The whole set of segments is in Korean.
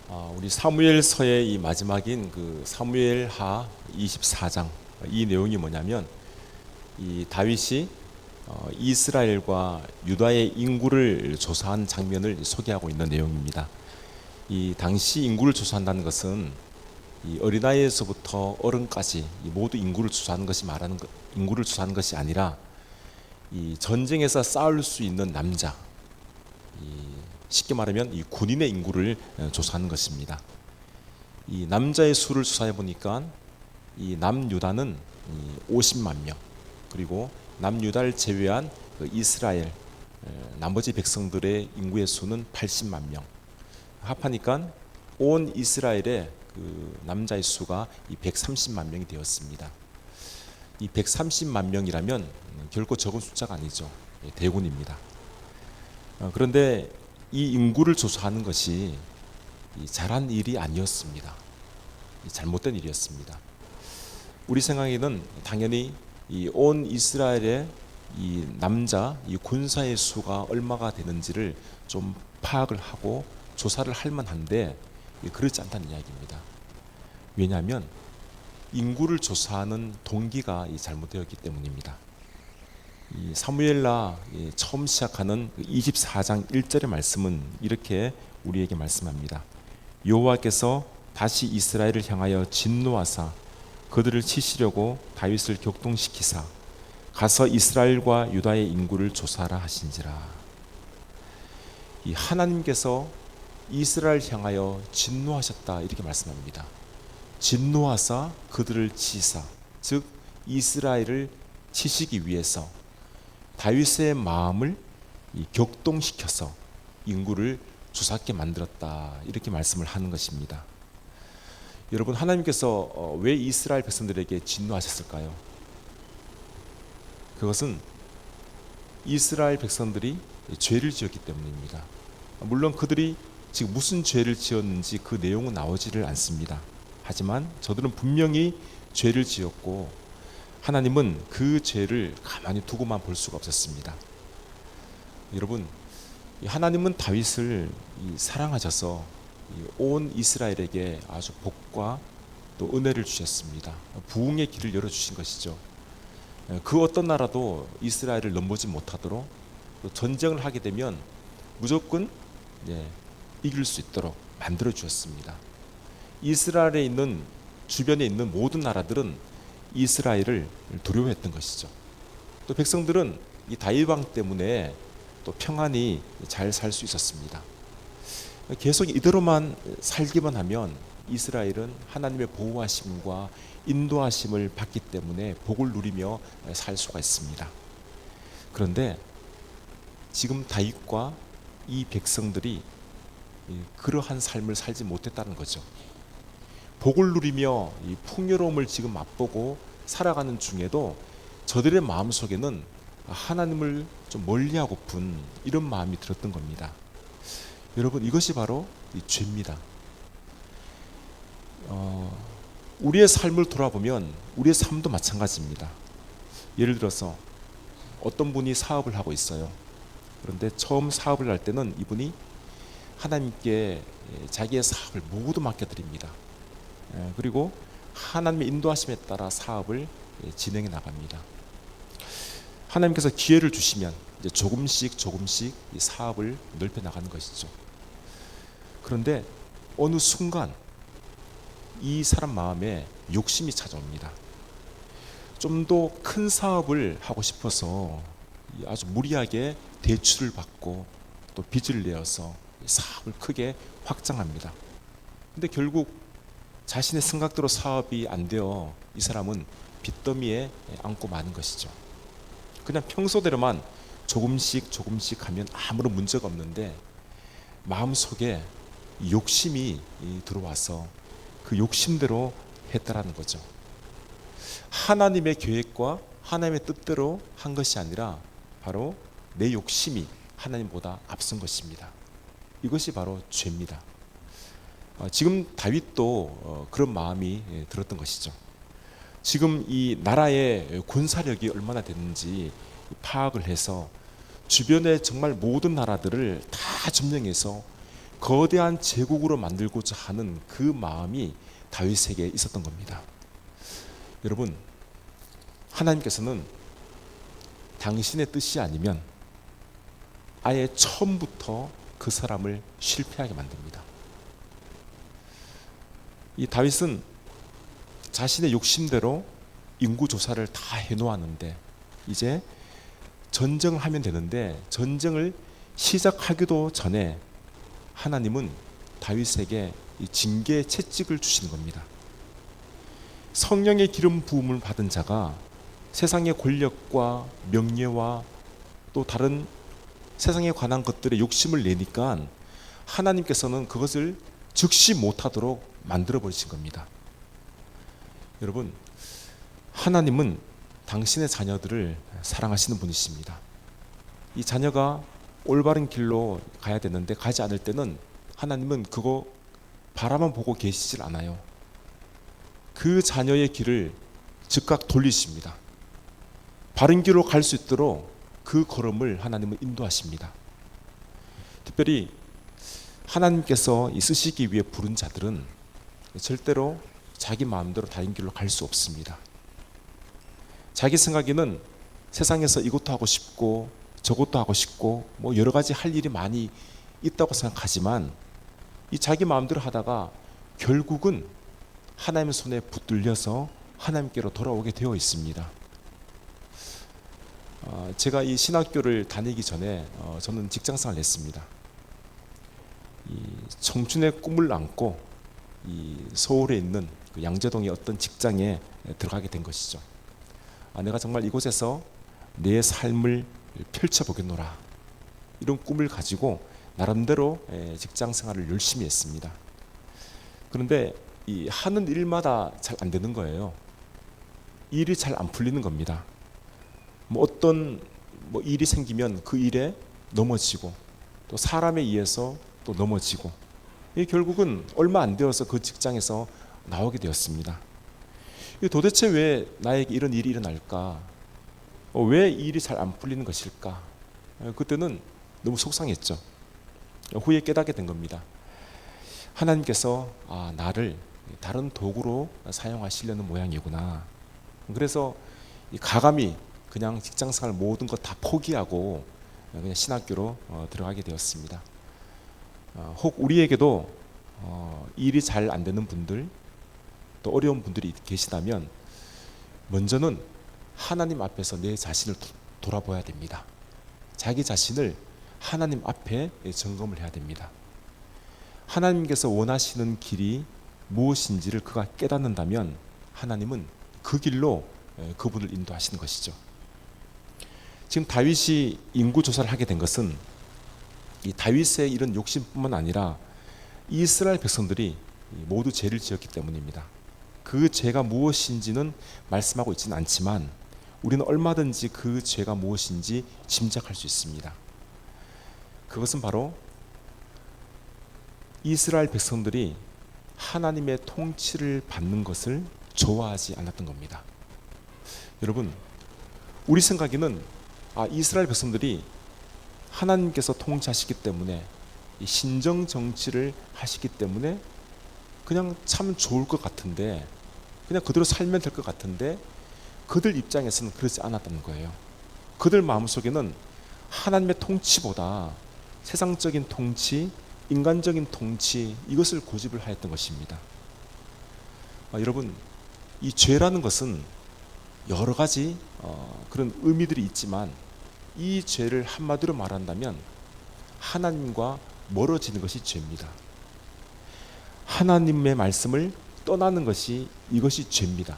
우리 사무엘서의 이 마지막인 그 사무엘하 24장, 이 내용이 뭐냐면 이 다윗이 이스라엘과 유다의 인구를 조사한 장면을 소개하고 있는 내용입니다. 이 당시 인구를 조사한다는 것은 이 어린아이에서부터 어른까지 모두 인구를 조사하는 것이 인구를 조사하는 것이 아니라 이 전쟁에서 싸울 수 있는 남자, 쉽게 말하면 이 군인의 인구를 조사하는 것입니다. 이 남자의 수를 조사해 보니까 이 남유다는 50만 명, 그리고 남유다를 제외한 그 이스라엘 나머지 백성들의 인구의 수는 80만 명. 합하니까 온 이스라엘의 그 남자의 수가 이 130만 명이 되었습니다. 이 130만 명이라면 결코 적은 숫자가 아니죠. 대군입니다. 그런데 이 인구를 조사하는 것이 잘한 일이 아니었습니다. 잘못된 일이었습니다. 우리 생각에는 당연히 이 온 이스라엘의 이 남자 이 군사의 수가 얼마가 되는지를 좀 파악을 하고 조사를 할 만한데 그렇지 않다는 이야기입니다. 왜냐하면 인구를 조사하는 동기가 잘못되었기 때문입니다. 이 사무엘라 처음 시작하는 24장 1절의 말씀은 이렇게 우리에게 말씀합니다. 여호와께서 다시 이스라엘을 향하여 진노하사 그들을 치시려고 다윗을 격동시키사 가서 이스라엘과 유다의 인구를 조사하라 하신지라. 이 하나님께서 이스라엘 향하여 진노하셨다 이렇게 말씀합니다. 진노하사 그들을 치사, 즉 이스라엘을 치시기 위해서 다윗의 마음을 격동시켜서 인구를 조사하게 만들었다 이렇게 말씀을 하는 것입니다. 여러분, 하나님께서 왜 이스라엘 백성들에게 진노하셨을까요? 그것은 이스라엘 백성들이 죄를 지었기 때문입니다. 물론 그들이 지금 무슨 죄를 지었는지 그 내용은 나오지를 않습니다. 하지만 저들은 분명히 죄를 지었고 하나님은 그 죄를 가만히 두고만 볼 수가 없었습니다. 여러분, 하나님은 다윗을 사랑하셔서 온 이스라엘에게 아주 복과 또 은혜를 주셨습니다. 부흥의 길을 열어주신 것이죠. 그 어떤 나라도 이스라엘을 넘보지 못하도록 또 전쟁을 하게 되면 무조건 이길 수 있도록 만들어 주셨습니다. 이스라엘에 있는 주변에 있는 모든 나라들은 이스라엘을 두려워했던 것이죠. 또 백성들은 이 다윗 왕 때문에 또 평안히 잘 살 수 있었습니다. 계속 이대로만 살기만 하면 이스라엘은 하나님의 보호하심과 인도하심을 받기 때문에 복을 누리며 살 수가 있습니다. 그런데 지금 다윗과 이 백성들이 그러한 삶을 살지 못했다는 거죠. 복을 누리며 이 풍요로움을 지금 맛보고 살아가는 중에도 저들의 마음속에는 하나님을 좀 멀리하고픈 이런 마음이 들었던 겁니다. 여러분, 이것이 바로 이 죄입니다. 우리의 삶을 돌아보면 우리의 삶도 마찬가지입니다. 예를 들어서 어떤 분이 사업을 하고 있어요. 그런데 처음 사업을 할 때는 이분이 하나님께 자기의 사업을 모두 맡겨드립니다. 그리고 하나님의 인도하심에 따라 사업을 진행해 나갑니다. 하나님께서 기회를 주시면 이제 조금씩 이 사업을 넓혀 나가는 것이죠. 그런데 어느 순간 이 사람 마음에 욕심이 찾아옵니다. 좀 더 큰 사업을 하고 싶어서 아주 무리하게 대출을 받고 또 빚을 내어서 사업을 크게 확장합니다. 근데 결국 자신의 생각대로 사업이 안 되어 이 사람은 빚더미에 안고 마는 것이죠. 그냥 평소대로만 조금씩 하면 아무런 문제가 없는데 마음속에 욕심이 들어와서 그 욕심대로 했다라는 거죠. 하나님의 계획과 하나님의 뜻대로 한 것이 아니라 바로 내 욕심이 하나님보다 앞선 것입니다. 이것이 바로 죄입니다. 지금 다윗도 그런 마음이 들었던 것이죠. 지금 이 나라의 군사력이 얼마나 됐는지 파악을 해서 주변의 정말 모든 나라들을 다 점령해서 거대한 제국으로 만들고자 하는 그 마음이 다윗에게 있었던 겁니다. 여러분, 하나님께서는 당신의 뜻이 아니면 아예 처음부터 그 사람을 실패하게 만듭니다. 이 다윗은 자신의 욕심대로 인구 조사를 다 해놓았는데 이제 전쟁을 하면 되는데 전쟁을 시작하기도 전에 하나님은 다윗에게 이 징계 채찍을 주시는 겁니다. 성령의 기름 부음을 받은 자가 세상의 권력과 명예와 또 다른 세상에 관한 것들에 욕심을 내니까 하나님께서는 그것을 즉시 못하도록 만들어 버리신 겁니다. 여러분, 하나님은 당신의 자녀들을 사랑하시는 분이십니다. 이 자녀가 올바른 길로 가야 되는데 가지 않을 때는 하나님은 그거 바라만 보고 계시질 않아요. 그 자녀의 길을 즉각 돌리십니다. 바른 길로 갈 수 있도록 그 걸음을 하나님은 인도하십니다. 특별히 하나님께서 쓰시기 위해 부른 자들은 절대로 자기 마음대로 다른 길로 갈 수 없습니다. 자기 생각에는 세상에서 이것도 하고 싶고 저것도 하고 싶고 뭐 여러 가지 할 일이 많이 있다고 생각하지만 이 자기 마음대로 하다가 결국은 하나님의 손에 붙들려서 하나님께로 돌아오게 되어 있습니다. 제가 이 신학교를 다니기 전에 저는 직장생활을 했습니다. 이 청춘의 꿈을 안고 이 서울에 있는 그 양재동의 어떤 직장에 들어가게 된 것이죠. 내가 정말 이곳에서 내 삶을 펼쳐보겠노라 이런 꿈을 가지고 나름대로 직장 생활을 열심히 했습니다. 그런데 이 하는 일마다 잘 안 되는 거예요. 일이 잘 안 풀리는 겁니다. 뭐 어떤 일이 생기면 그 일에 넘어지고 또 사람에 의해서 또 넘어지고 결국은 얼마 안 되어서 그 직장에서 나오게 되었습니다. 도대체 왜 나에게 이런 일이 일어날까? 왜 일이 잘 안 풀리는 것일까? 그때는 너무 속상했죠. 후에 깨닫게 된 겁니다. 하나님께서 나를 다른 도구로 사용하시려는 모양이구나. 그래서 가감히 그냥 직장생활 모든 것 다 포기하고 그냥 신학교로 들어가게 되었습니다. 혹 우리에게도 일이 잘 안 되는 분들 또 어려운 분들이 계시다면 먼저는 하나님 앞에서 내 자신을 돌아봐야 됩니다. 자기 자신을 하나님 앞에 점검을 해야 됩니다. 하나님께서 원하시는 길이 무엇인지를 그가 깨닫는다면 하나님은 그 길로 그분을 인도하시는 것이죠. 지금 다윗이 인구 조사를 하게 된 것은 이 다윗의 이런 욕심뿐만 아니라 이스라엘 백성들이 모두 죄를 지었기 때문입니다. 그 죄가 무엇인지는 말씀하고 있지는 않지만 우리는 얼마든지 그 죄가 무엇인지 짐작할 수 있습니다. 그것은 바로 이스라엘 백성들이 하나님의 통치를 받는 것을 좋아하지 않았던 겁니다. 여러분, 우리 생각에는 이스라엘 백성들이 하나님께서 통치하시기 때문에 이 신정 정치를 하시기 때문에 그냥 참 좋을 것 같은데 그냥 그대로 살면 될 것 같은데 그들 입장에서는 그렇지 않았다는 거예요. 그들 마음속에는 하나님의 통치보다 세상적인 통치, 인간적인 통치 이것을 고집을 하였던 것입니다. 여러분, 이 죄라는 것은 여러 가지 그런 의미들이 있지만 이 죄를 한마디로 말한다면 하나님과 멀어지는 것이 죄입니다. 하나님의 말씀을 떠나는 것이 이것이 죄입니다.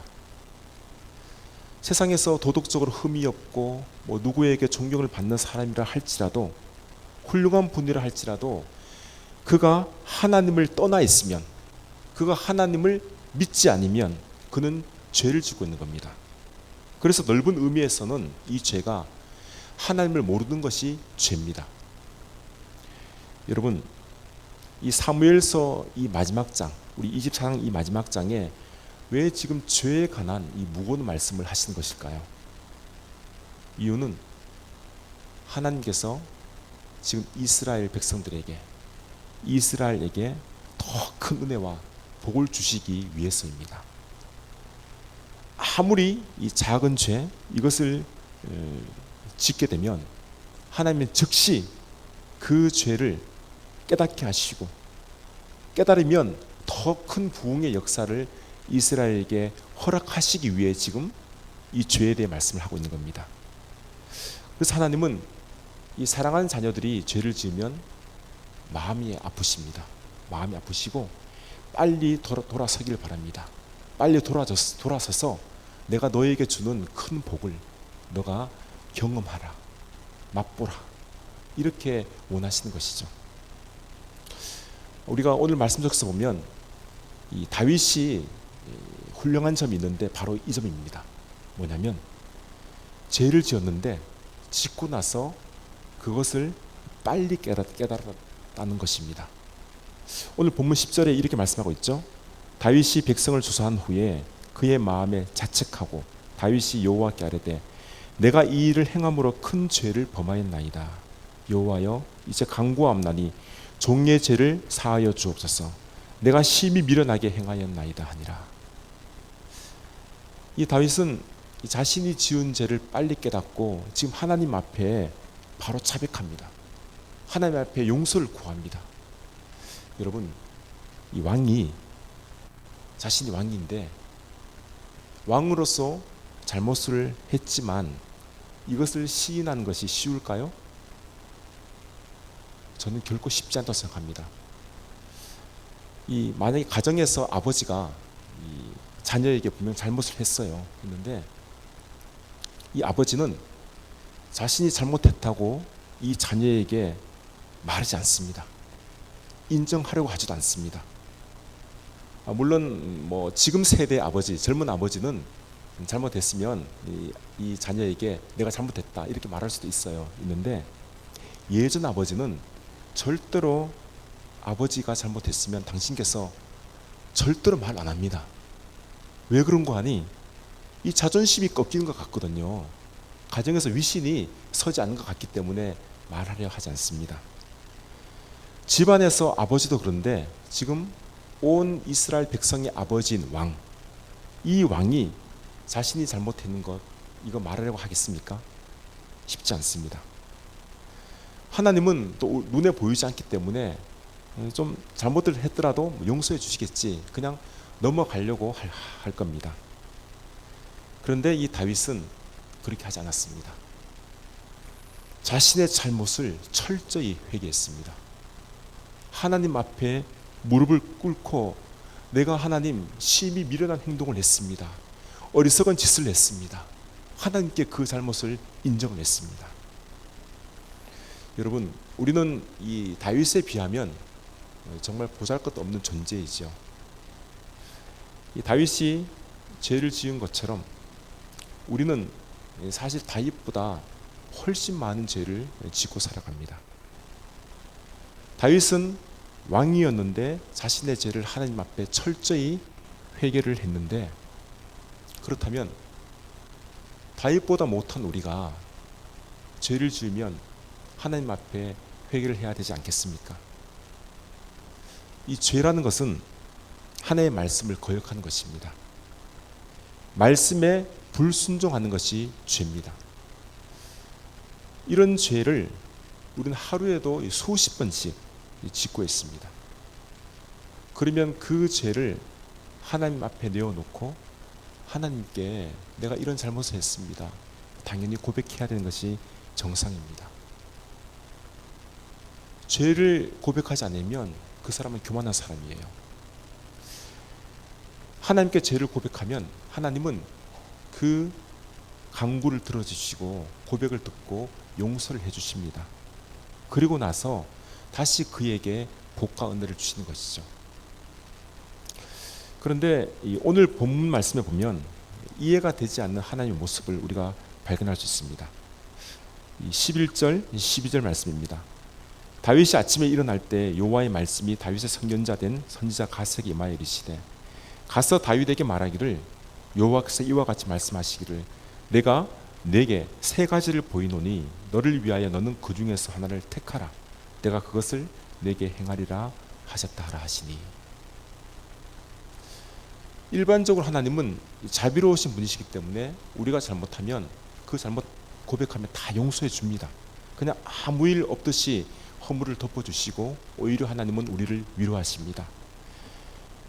세상에서 도덕적으로 흠이 없고 누구에게 존경을 받는 사람이라 할지라도 훌륭한 분이라 할지라도 그가 하나님을 떠나 있으면 그가 하나님을 믿지 않으면 그는 죄를 짓고 있는 겁니다. 그래서 넓은 의미에서는 이 죄가 하나님을 모르는 것이 죄입니다. 여러분, 이 사무엘서 이 마지막 장, 우리 24장 이 마지막 장에 왜 지금 죄에 관한 이 무거운 말씀을 하시는 것일까요? 이유는 하나님께서 지금 이스라엘 백성들에게 이스라엘에게 더 큰 은혜와 복을 주시기 위해서입니다. 아무리 이 작은 죄 이것을 짓게 되면 하나님은 즉시 그 죄를 깨닫게 하시고, 깨달으면 더 큰 부흥의 역사를 이스라엘에게 허락하시기 위해 지금 이 죄에 대해 말씀을 하고 있는 겁니다. 그래서 하나님은 이 사랑하는 자녀들이 죄를 지으면 마음이 아프십니다. 마음이 아프시고 빨리 돌아서길 바랍니다. 빨리 돌아서서 내가 너에게 주는 큰 복을 너가 경험하라, 맛보라, 이렇게 원하시는 것이죠. 우리가 오늘 말씀 속에서 보면 이 다윗이 훌륭한 점이 있는데 바로 이 점입니다. 뭐냐면 죄를 지었는데 짓고 나서 그것을 빨리 깨달았다는 것입니다. 오늘 본문 10절에 이렇게 말씀하고 있죠. 다윗이 백성을 조사한 후에 그의 마음에 자책하고 다윗이 여호와께 아뢰되 내가 이 일을 행함으로 큰 죄를 범하였나이다. 여호와여, 이제 간구하옵나니 종의 죄를 사하여 주옵소서. 내가 심히 미련하게 행하였나이다 하니라. 이 다윗은 자신이 지은 죄를 빨리 깨닫고 지금 하나님 앞에 바로 자백합니다. 하나님 앞에 용서를 구합니다. 여러분, 이 왕이, 자신이 왕인데 왕으로서 잘못을 했지만 이것을 시인하는 것이 쉬울까요? 저는 결코 쉽지 않다고 생각합니다. 만약에 가정에서 아버지가 자녀에게 분명 잘못을 했는데 이 아버지는 자신이 잘못했다고 이 자녀에게 말하지 않습니다. 인정하려고 하지도 않습니다. 물론 지금 세대의 아버지, 젊은 아버지는 잘못했으면 이 자녀에게 내가 잘못했다 이렇게 말할 수도 있는데 예전 아버지는 절대로 아버지가 잘못했으면 당신께서 절대로 말 안 합니다. 왜 그런 거 아니? 이 자존심이 꺾이는 것 같거든요. 가정에서 위신이 서지 않는 것 같기 때문에 말하려 하지 않습니다. 집안에서 아버지도 그런데 지금 온 이스라엘 백성의 아버지인 왕, 이 왕이 자신이 잘못했는 것 이거 말하려고 하겠습니까? 쉽지 않습니다. 하나님은 또 눈에 보이지 않기 때문에 좀 잘못을 했더라도 용서해 주시겠지, 그냥 넘어가려고 할 겁니다. 그런데 이 다윗은 그렇게 하지 않았습니다. 자신의 잘못을 철저히 회개했습니다. 하나님 앞에 무릎을 꿇고 내가 하나님 심히 미련한 행동을 했습니다. 어리석은 짓을 했습니다. 하나님께 그 잘못을 인정을 했습니다. 여러분, 우리는 이 다윗에 비하면 정말 보잘것없는 존재이죠. 이 다윗이 죄를 지은 것처럼 우리는 사실 다윗보다 훨씬 많은 죄를 짓고 살아갑니다. 다윗은 왕이었는데 자신의 죄를 하나님 앞에 철저히 회개를 했는데, 그렇다면 다윗보다 못한 우리가 죄를 지으면 하나님 앞에 회개를 해야 되지 않겠습니까? 이 죄라는 것은 하나님의 말씀을 거역하는 것입니다. 말씀에 불순종하는 것이 죄입니다. 이런 죄를 우리는 하루에도 수십 번씩 짓고 있습니다. 그러면 그 죄를 하나님 앞에 내어놓고 하나님께 내가 이런 잘못을 했습니다, 당연히 고백해야 되는 것이 정상입니다. 죄를 고백하지 않으면 그 사람은 교만한 사람이에요. 하나님께 죄를 고백하면 하나님은 그 간구를 들어주시고 고백을 듣고 용서를 해주십니다. 그리고 나서 다시 그에게 복과 은혜를 주시는 것이죠. 그런데 오늘 본문 말씀에 보면 이해가 되지 않는 하나님의 모습을 우리가 발견할 수 있습니다. 11절, 12절 말씀입니다. 다윗이 아침에 일어날 때 여호와의 말씀이 다윗의 선견자 된 선지자 갓에게 임하여 이르시되, 가서 다윗에게 말하기를 여호와께서 이와 같이 말씀하시기를 내가 네게 세 가지를 보이노니 너를 위하여 너는 그 중에서 하나를 택하라. 내가 그것을 내게 행하리라 하셨다 하라 하시니. 일반적으로 하나님은 자비로우신 분이시기 때문에 우리가 잘못하면 그 잘못 고백하면 다 용서해 줍니다. 그냥 아무 일 없듯이 허물을 덮어주시고 오히려 하나님은 우리를 위로하십니다.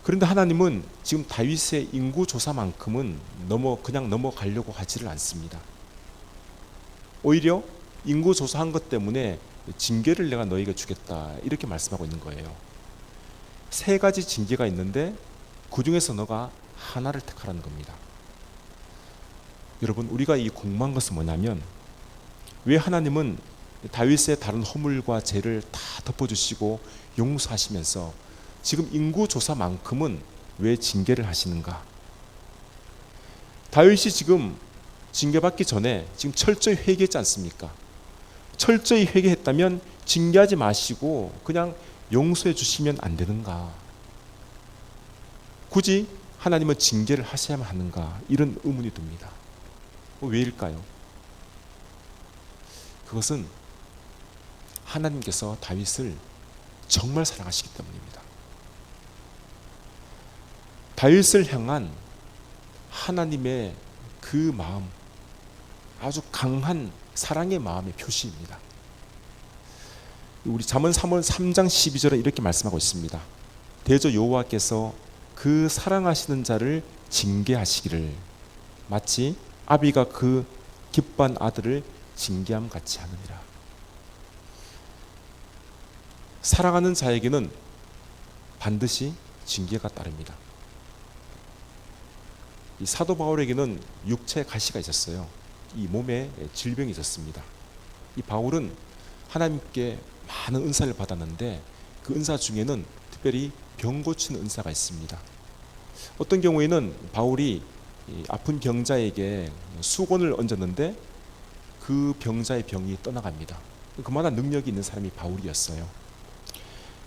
그런데 하나님은 지금 다윗의 인구조사만큼은 그냥 넘어가려고 하지를 않습니다. 오히려 인구조사한 것 때문에 징계를 내가 너에게 주겠다 이렇게 말씀하고 있는 거예요. 3가지 징계가 있는데 그 중에서 너가 하나를 택하라는 겁니다. 여러분, 우리가 이 궁금한 것은 뭐냐면 왜 하나님은 다윗의 다른 허물과 죄를 다 덮어주시고 용서하시면서 지금 인구조사만큼은 왜 징계를 하시는가? 다윗이 지금 징계받기 전에 지금 철저히 회개했지 않습니까? 철저히 회개했다면 징계하지 마시고 그냥 용서해 주시면 안 되는가? 굳이 하나님은 징계를 하셔야만 하는가? 이런 의문이 듭니다. 왜일까요? 그것은 하나님께서 다윗을 정말 사랑하시기 때문입니다. 다윗을 향한 하나님의 그 마음, 아주 강한 사랑의 마음의 표시입니다. 우리 잠언 3장 12절에 이렇게 말씀하고 있습니다. 대저 여호와께서 그 사랑하시는 자를 징계하시기를 마치 아비가 그 기뻐한 아들을 징계함 같이 하느니라. 사랑하는 자에게는 반드시 징계가 따릅니다. 이 사도 바울에게는 육체 가시가 있었어요. 이 몸에 질병이 있었습니다. 이 바울은 하나님께 많은 은사를 받았는데 그 은사 중에는 특별히 병 고치는 은사가 있습니다. 어떤 경우에는 바울이 아픈 병자에게 수건을 얹었는데 그 병자의 병이 떠나갑니다. 그만한 능력이 있는 사람이 바울이었어요.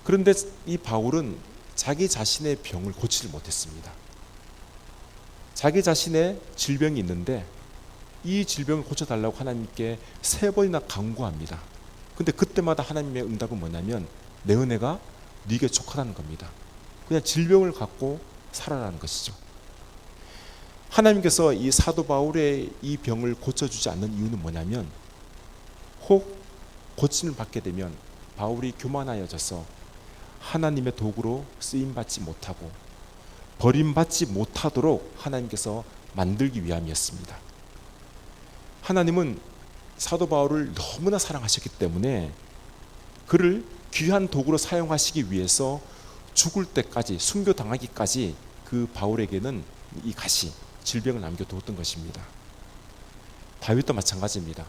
그런데 이 바울은 자기 자신의 병을 고치지 못했습니다. 자기 자신의 질병이 있는데 이 질병을 고쳐달라고 하나님께 3번이나 간구합니다. 근데 그때마다 하나님의 응답은 뭐냐면 내 은혜가 네게 족하다는 겁니다. 그냥 질병을 갖고 살아라는 것이죠. 하나님께서 이 사도 바울의 이 병을 고쳐주지 않는 이유는 뭐냐면 혹 고침을 받게 되면 바울이 교만하여져서 하나님의 도구로 쓰임받지 못하고 버림받지 못하도록 하나님께서 만들기 위함이었습니다. 하나님은 사도 바울을 너무나 사랑하셨기 때문에 그를 귀한 도구로 사용하시기 위해서 죽을 때까지 순교당하기까지 그 바울에게는 이 가시, 질병을 남겨두었던 것입니다. 다윗도 마찬가지입니다.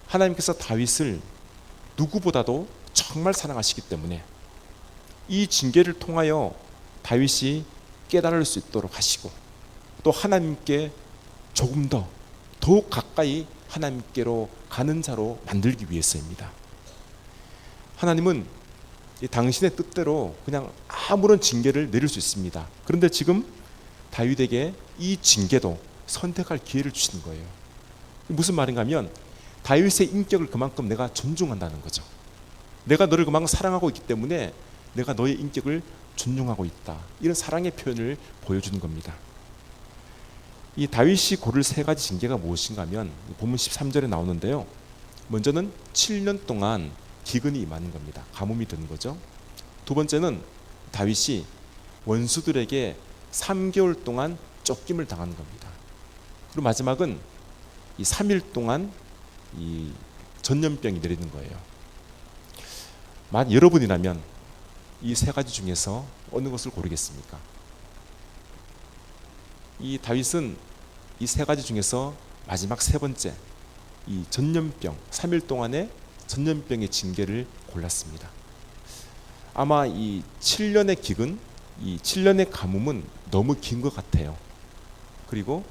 하나님께서 다윗을 누구보다도 정말 사랑하시기 때문에 이 징계를 통하여 다윗이 깨달을 수 있도록 하시고 또 하나님께 조금 더욱 가까이 하나님께로 가는 자로 만들기 위해서입니다. 하나님은 당신의 뜻대로 그냥 아무런 징계를 내릴 수 있습니다. 그런데 지금 다윗에게 이 징계도 선택할 기회를 주시는 거예요. 무슨 말인가 하면 다윗의 인격을 그만큼 내가 존중한다는 거죠. 내가 너를 그만큼 사랑하고 있기 때문에 내가 너의 인격을 존중하고 있다. 이런 사랑의 표현을 보여주는 겁니다. 이 다윗이 고를 3가지 징계가 무엇인가 하면 본문 13절에 나오는데요. 먼저는 7년 동안 기근이 임하는 겁니다. 가뭄이 드는 거죠. 두 번째는 다윗이 원수들에게 3개월 동안 쫓김을 당하는 겁니다. 그리고 마지막은 이 3일 동안 이 전염병이 내리는 거예요. 만약 여러분이라면 이 3가지 중에서 어느 것을 고르겠습니까? 이 다윗은 이 3가지 중에서 마지막 3번째 이 전염병 3일 동안의 전염병의 징계를 골랐습니다. 아마 이 7년의 기근, 이 7년의 가뭄은 너무 긴 것 같아요. 그리고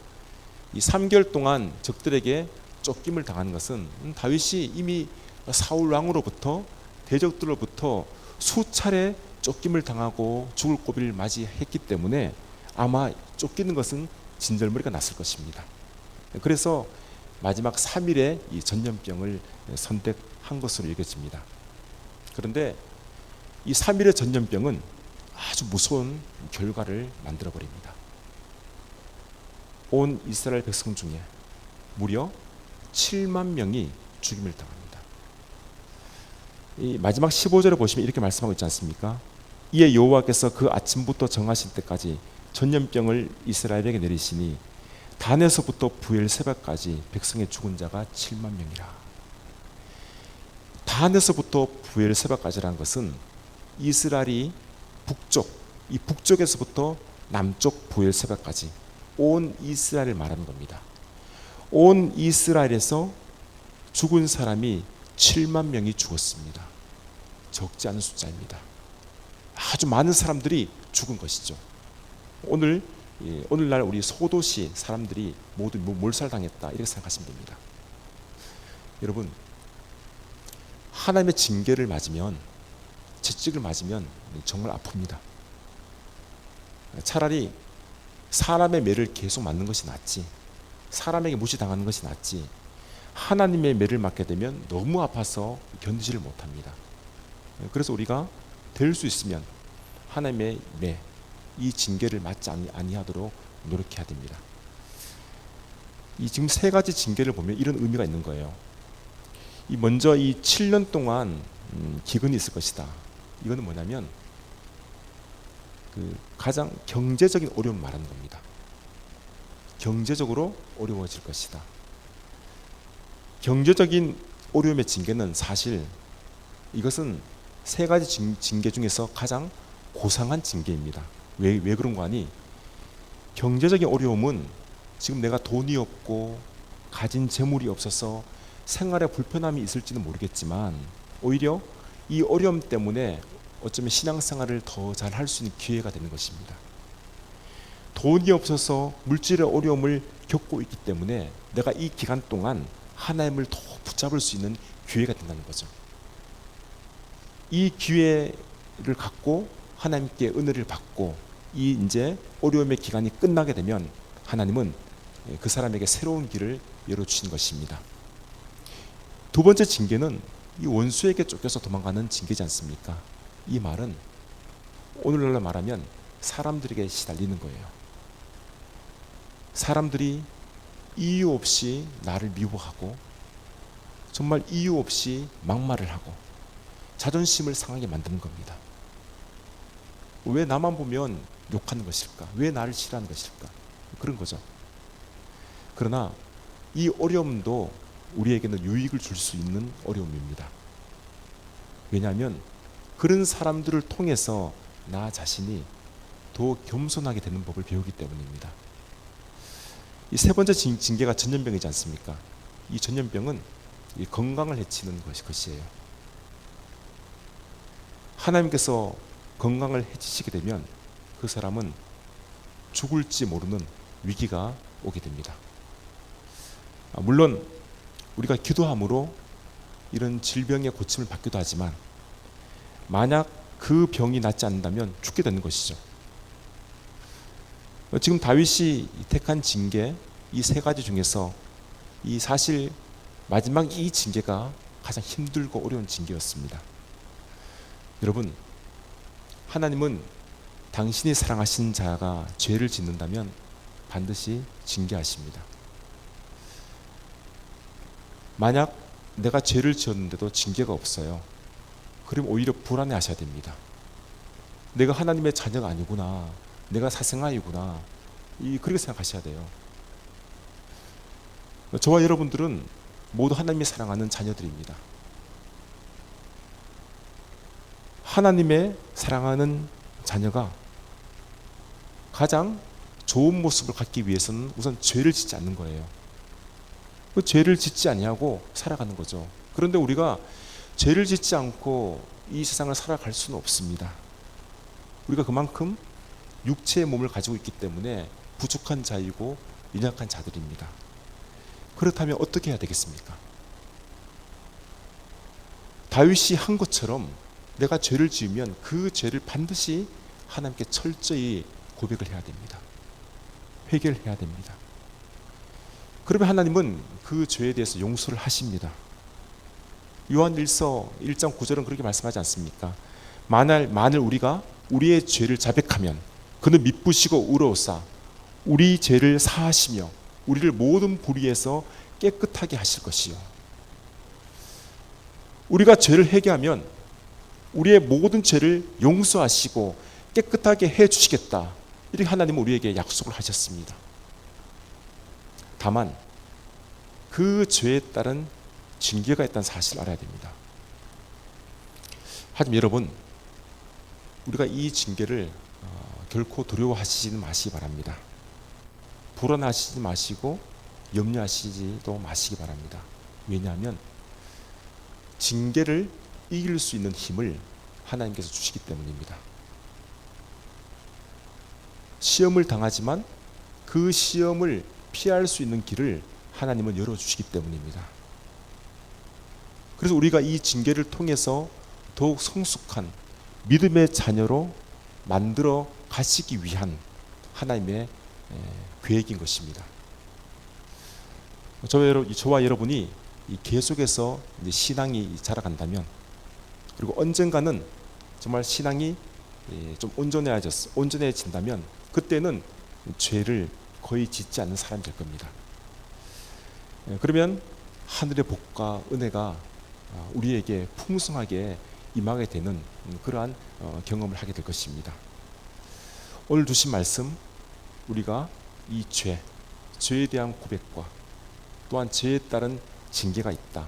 이 3개월 동안 적들에게 쫓김을 당하는 것은 다윗이 이미 사울 왕으로부터 대적들로부터 수차례 쫓김을 당하고 죽을 고비를 맞이했기 때문에 아마 쫓기는 것은 진절머리가 났을 것입니다. 그래서 마지막 3일에 이 전염병을 선택한 것으로 여겨집니다. 그런데 이 3일의 전염병은 아주 무서운 결과를 만들어 버립니다. 온 이스라엘 백성 중에 무려 7만 명이 죽임을 당합니다. 이 마지막 15절을 보시면 이렇게 말씀하고 있지 않습니까? 이에 여호와께서 그 아침부터 정하실 때까지 전염병을 이스라엘에게 내리시니 단에서부터 부엘세바까지 백성의 죽은 자가 7만 명이라. 단에서부터 부엘세바까지라는 것은 이스라엘이 북쪽, 이 북쪽에서부터 남쪽 부엘세바까지 온 이스라엘을 말하는 겁니다. 온 이스라엘에서 죽은 사람이 7만 명이 죽었습니다. 적지 않은 숫자입니다. 아주 많은 사람들이 죽은 것이죠. 오늘날 우리 소도시 사람들이 모두 몰살당했다 이렇게 생각하시면 됩니다. 여러분, 하나님의 징계를 맞으면, 채찍을 맞으면 정말 아픕니다. 차라리 사람의 매를 계속 맞는 것이 낫지, 사람에게 무시당하는 것이 낫지, 하나님의 매를 맞게 되면 너무 아파서 견디지를 못합니다. 그래서 우리가 될 수 있으면 하나님의 매, 이 징계를 맞지 아니하도록 노력해야 됩니다. 이 지금 세 가지 징계를 보면 이런 의미가 있는 거예요. 먼저 이 7년 동안 기근이 있을 것이다. 이거는 뭐냐면 가장 경제적인 어려움을 말하는 겁니다. 경제적으로 어려워질 것이다. 경제적인 어려움의 징계는 사실 이것은 세 가지 징계 중에서 가장 고상한 징계입니다. 왜 그런 거 아니? 경제적인 어려움은 지금 내가 돈이 없고 가진 재물이 없어서 생활에 불편함이 있을지는 모르겠지만 오히려 이 어려움 때문에 어쩌면 신앙생활을 더 잘 할 수 있는 기회가 되는 것입니다. 돈이 없어서 물질의 어려움을 겪고 있기 때문에 내가 이 기간 동안 하나님을 더 붙잡을 수 있는 기회가 된다는 거죠. 이 기회를 갖고 하나님께 은혜를 받고 이 이제 어려움의 기간이 끝나게 되면 하나님은 그 사람에게 새로운 길을 열어주신 것입니다. 두 번째 징계는 이 원수에게 쫓겨서 도망가는 징계지 않습니까? 이 말은 오늘날로 말하면 사람들에게 시달리는 거예요. 사람들이 이유 없이 나를 미워하고 정말 이유 없이 막말을 하고 자존심을 상하게 만드는 겁니다. 왜 나만 보면 욕하는 것일까? 왜 나를 싫어하는 것일까? 그런 거죠. 그러나 이 어려움도 우리에게는 유익을 줄 수 있는 어려움입니다. 왜냐하면 그런 사람들을 통해서 나 자신이 더 겸손하게 되는 법을 배우기 때문입니다. 이 세 번째 징계가 전염병이지 않습니까? 이 전염병은 이 건강을 해치는 것이에요. 하나님께서 건강을 해치시게 되면 그 사람은 죽을지 모르는 위기가 오게 됩니다. 물론 우리가 기도함으로 이런 질병의 고침을 받기도 하지만 만약 그 병이 낫지 않는다면 죽게 되는 것이죠. 지금 다윗이 택한 징계 이 세 가지 중에서 이 사실 마지막 이 징계가 가장 힘들고 어려운 징계였습니다. 여러분, 하나님은 당신이 사랑하신 자가 죄를 짓는다면 반드시 징계하십니다. 만약 내가 죄를 지었는데도 징계가 없어요. 그럼 오히려 불안해 하셔야 됩니다. 내가 하나님의 자녀가 아니구나, 내가 사생아이구나, 그렇게 생각하셔야 돼요. 저와 여러분들은 모두 하나님이 사랑하는 자녀들입니다. 하나님의 사랑하는 자녀가 가장 좋은 모습을 갖기 위해서는 우선 죄를 짓지 않는 거예요. 그 죄를 짓지 아니하고 살아가는 거죠. 그런데 우리가 죄를 짓지 않고 이 세상을 살아갈 수는 없습니다. 우리가 그만큼 육체의 몸을 가지고 있기 때문에 부족한 자이고 연약한 자들입니다. 그렇다면 어떻게 해야 되겠습니까? 다윗이 한 것처럼 내가 죄를 지으면 그 죄를 반드시 하나님께 철저히 고백을 해야 됩니다. 회개를 해야 됩니다. 그러면 하나님은 그 죄에 대해서 용서를 하십니다. 요한 1서 1장 9절은 그렇게 말씀하지 않습니까? 만일 우리가 우리의 죄를 자백하면 그는 미쁘시고 의로우사 우리 죄를 사하시며 우리를 모든 불의에서 깨끗하게 하실 것이요. 우리가 죄를 회개하면 우리의 모든 죄를 용서하시고 깨끗하게 해주시겠다, 이렇게 하나님은 우리에게 약속을 하셨습니다. 다만 그 죄에 따른 징계가 있다는 사실을 알아야 됩니다. 하지만 여러분, 우리가 이 징계를 결코 두려워하시지 마시기 바랍니다. 불안하시지 마시고 염려하시지도 마시기 바랍니다. 왜냐하면 징계를 이길 수 있는 힘을 하나님께서 주시기 때문입니다. 시험을 당하지만 그 시험을 피할 수 있는 길을 하나님은 열어주시기 때문입니다. 그래서 우리가 이 징계를 통해서 더욱 성숙한 믿음의 자녀로 만들어 가시기 위한 하나님의 계획인 것입니다. 저와 여러분이 계속해서 이제 신앙이 자라간다면, 그리고 언젠가는 정말 신앙이 좀 온전해진다면 그때는 죄를 거의 짓지 않는 사람이 될 겁니다. 그러면 하늘의 복과 은혜가 우리에게 풍성하게 임하게 되는 그러한 경험을 하게 될 것입니다. 오늘 주신 말씀, 우리가 이 죄에 대한 고백과 또한 죄에 따른 징계가 있다,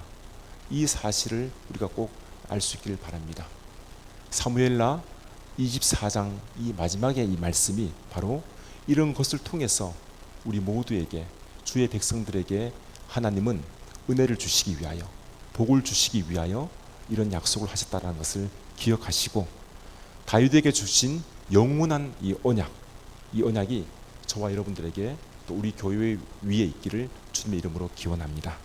이 사실을 우리가 꼭 알 수 있기를 바랍니다. 사무엘라 24장 이 마지막의 이 말씀이 바로 이런 것을 통해서 우리 모두에게, 주의 백성들에게 하나님은 은혜를 주시기 위하여, 복을 주시기 위하여 이런 약속을 하셨다는 것을 기억하시고, 다윗에게 주신 영원한 이 언약이 저와 여러분들에게 또 우리 교회 위에 있기를 주님의 이름으로 기원합니다.